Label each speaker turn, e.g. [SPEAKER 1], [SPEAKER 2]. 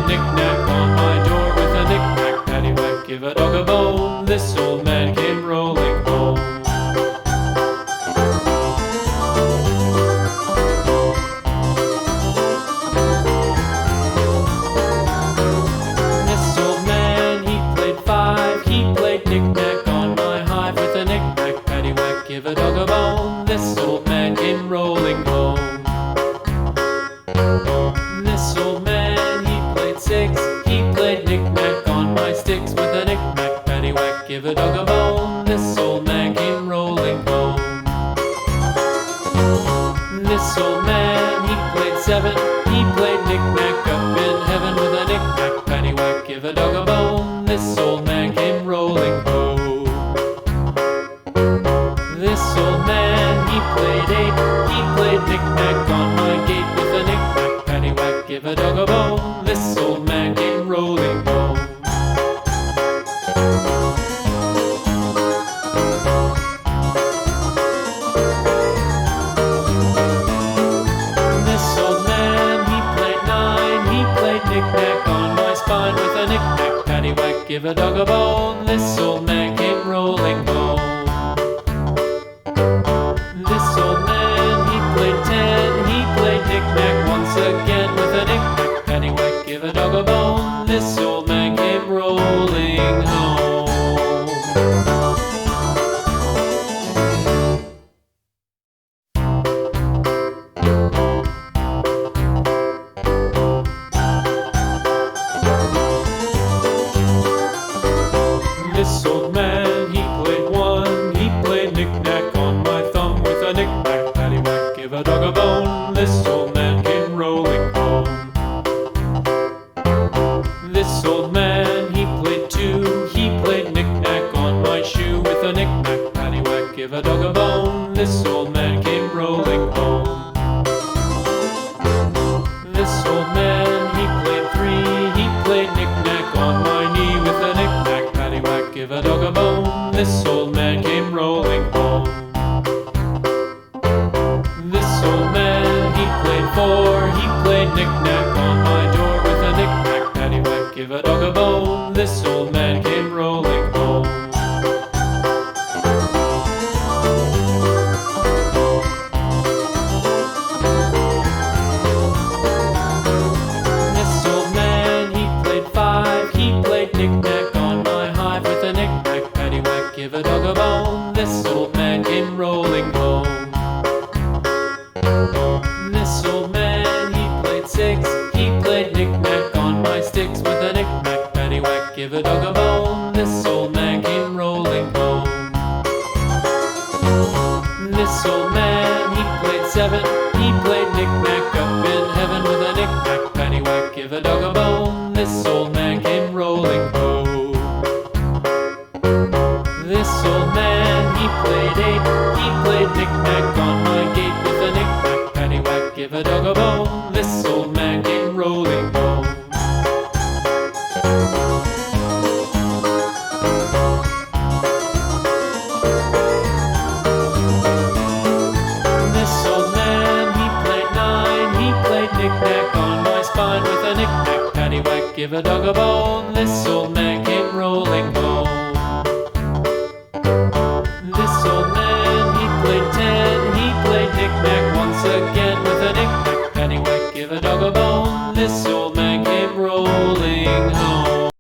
[SPEAKER 1] knick-knack on my door with a knick-knack, paddywhack, give a dog a bone. This old man came rolling home. This old man, he played five. He played knick-knack on my hive with a knick-knack, paddywhack, give a dog a bone. This old man came rolling home. This old man, he played six. He played knick-knack on my sticks with a knick-knack, paddywhack, give a dog a bone. This old man came rolling home. This old man, he played seven. He played knick-knack up in heaven with a knick-knack, paddywhack, give a dog a bone. This old man came rolling home. This old man, he played eight. He played knick-knack on my gate with a knick-knack, paddywhack, give a dog a bone. This old man came rolling home. This old man, he played nine. He played knick-knack on my spine with a knick-knack, paddywhack, give a dog a bone. This old man came rolling home. This old man, he played ten. He played knick-knack once again with a knick-knack, paddywhack, give a dog a bone. This old man came rolling home. This old man, he played one. He played knick-knack on my thumb with a knick-knack, paddywhack, give a dog a bone. This old man came rolling home. This old man, he played two. He played knick-knack on my shoe with a knick-knack, paddywhack, give a dog a bone. This old man came rolling home. This old man, he played three. He played knick-knack on my knee with a knick-knack, paddywhack, give a dog a bone. This old man came rolling home. This old man, he played four. He played knick-knack on my door with a knick-knack, paddywhack, give a dog a bone. This old man came rolling home. This old man, he played five. He played knick-knack on my hive with a knick-knack, paddywhack, give a dog a bone. This old man came rolling home. This old man, he played six. He played knick-knack on my sticks with a knick-knack, paddywhack, give a dog a bone. This old man came rolling home. This old man, he played seven. He played knick-knack up in heaven with a knick-knack, paddywhack, give a dog a bone. This old man came rolling home. This old man, he played eight. He played knick-knack on my gate with a knick-knack, paddywhack, give a dog a bone. This old man came rolling home. This old man, he played nine. He played knick-knack on my spine with a knick-knack, paddywhack, give a dog a bone. This old man came rolling home.